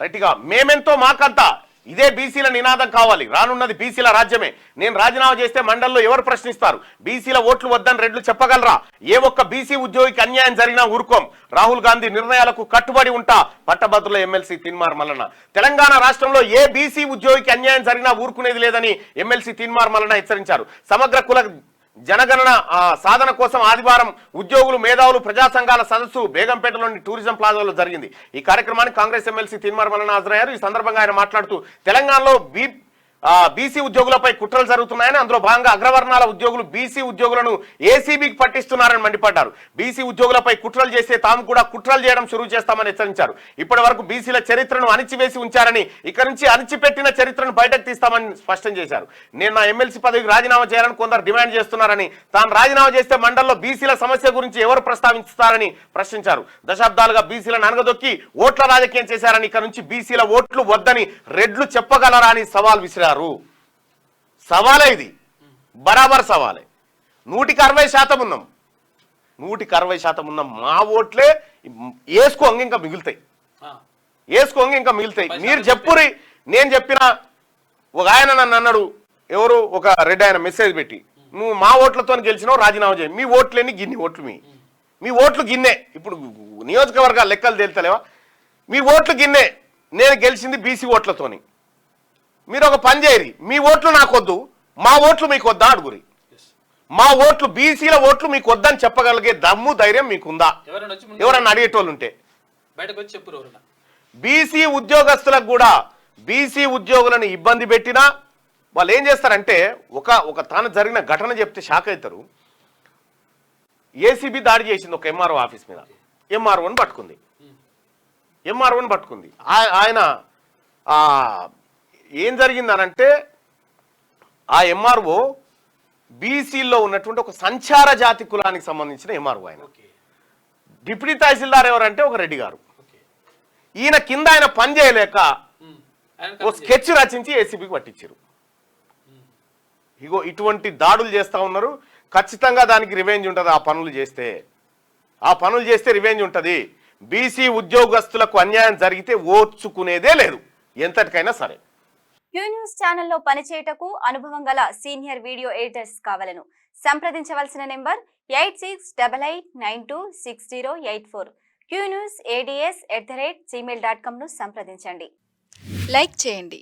రైట్గా మేమెంతో మాకంతా ఇదే బీసీల నినాదం కావాలి. రానున్నది బీసీల రాజ్యమే. నేను రాజీనామా చేస్తే మండలిలో ఎవరు ప్రశ్నిస్తారు? బీసీల ఓట్లు వద్దని రెడ్లు చెప్పగలరా? ఏ ఒక్క బీసీ ఉద్యోగికి అన్యాయం జరిగినా ఊరుకోం. రాహుల్ గాంధీ నిర్ణయాలకు కట్టుబడి ఉంటా. పట్టభద్రుల ఎమ్మెల్సీ తీన్మార్ మల్లన్న. తెలంగాణ రాష్ట్రంలో ఏ బీసీ ఉద్యోగికి అన్యాయం జరిగినా ఊరుకునేది లేదని ఎమ్మెల్సీ తీన్మార్ మల్లన్న హెచ్చరించారు. సమగ్ర కుల జనగణన సాధన కోసం ఆదివారం ఉద్యోగులు, మేధావులు, ప్రజా సంఘాల సదస్సు బేగంపేటలోని టూరిజం ప్లాజాలో జరిగింది. ఈ కార్యక్రమానికి కాంగ్రెస్ ఎమ్మెల్సీ తీన్మార్ మల్లన్న హాజరయ్యారు. ఈ సందర్భంగా ఆయన మాట్లాడుతూ తెలంగాణలో బీసీ ఉద్యోగులపై కుట్రలు జరుగుతున్నాయని, అందులో భాగంగా అగ్రవర్ణాల ఉద్యోగులు బీసీ ఉద్యోగులను ఏసీబీకి పట్టిస్తున్నారని మండిపడ్డారు. బీసీ ఉద్యోగులపై కుట్రలు చేస్తే తాము కూడా కుట్రలు చేయడం షురూ చేస్తామని హెచ్చరించారు. ఇప్పటి వరకు బీసీల చరిత్రను అణిచివేసి ఉంచారని, ఇక్కడి నుంచి అణిచిపెట్టిన చరిత్రను బయటకు తీస్తామని స్పష్టం చేశారు. నేను నా ఎమ్మెల్సీ పదవికి రాజీనామా చేయాలని కొందరు డిమాండ్ చేస్తున్నారని, తాను రాజీనామా చేస్తే మండలిలో బీసీల సమస్య గురించి ఎవరు ప్రస్తావిస్తారని ప్రశ్నించారు. దశాబ్దాలుగా బీసీలను అనగదొక్కి ఓట్ల రాజకీయం చేశారని, ఇక్కడి నుంచి బీసీల ఓట్లు వద్దని రెడ్లు చెప్పగలరా అని సవాల్ విసిరారు. సవాలే ఇది, బరాబర్ సవాలే. 160% ఉన్నాం, 160% ఉన్నాం. మా ఓట్లే వేసుకోంగి ఇంకా మిగులుతాయి, వేసుకోంగి ఇంకా మిగులుతాయి. మీరు చెప్పురి, నేను చెప్పిన. ఒక ఆయన నన్ను అన్నాడు, ఎవరు ఒక రెడ్డి ఆయన మెసేజ్ పెట్టి, నువ్వు మా ఓట్లతో గెలిచినావు, రాజీనామా చేయి. మీ ఓట్లేని గిన్ని ఓట్లు, మీ ఓట్లు గిన్నే. ఇప్పుడు నియోజకవర్గాల లెక్కలు తేలుతలేవా? మీ ఓట్లు గిన్నే. నేను గెలిచింది బీసీ ఓట్లతోని. మీరు ఒక పని చేయరి, మీ ఓట్లు నాకొద్దు, మా ఓట్లు మీకు వద్దా అడుగురి. మా ఓట్లు, బీసీల ఓట్లు మీకు వద్దని చెప్పగలిగే దమ్ము, ధైర్యం మీకుందా? ఎవరన్నా అడిగేటోళ్ళు ఉంటే బీసీ ఉద్యోగస్తులకు కూడా, బీసీ ఉద్యోగులను ఇబ్బంది పెట్టినా వాళ్ళు ఏం చేస్తారంటే, ఒక తాను జరిగిన ఘటన చెప్తే షాక్ అవుతారు. ఏసీబీ దాడి చేసింది ఒక ఎంఆర్ఓ ఆఫీస్ మీద. ఎంఆర్ఓని పట్టుకుంది. ఆయన ఏం జరిగిందనంటే, ఆ ఎంఆర్ఓ బీసీలో ఉన్నటువంటి ఒక సంచార జాతి కులానికి సంబంధించిన ఎంఆర్ఓ. ఆయన డిప్యూటీ తహసీల్దార్ ఎవరంటే ఒక రెడ్డి గారు. ఈయన కింద ఆయన పని చేయలేక ఓ స్కెచ్ రచించి ఏసీబీకి పట్టించారు. ఇగో ఇటువంటి దాడులు చేస్తూ ఉన్నారు. ఖచ్చితంగా దానికి రివెంజ్ ఉంటుంది. ఆ పనులు చేస్తే రివెంజ్ ఉంటుంది. బీసీ ఉద్యోగస్తులకు అన్యాయం జరిగితే ఓర్చుకునేదే లేదు, ఎంతటికైనా సరే. క్యూ న్యూస్ ఛానల్లో పనిచేయటకు అనుభవం గల సీనియర్ వీడియో ఎడిటర్స్ కావాలను సంప్రదించవలసిన నెంబర్ 8688926084. qnewsads@gmail.com ను సంప్రదించండి. లైక్ చేయండి.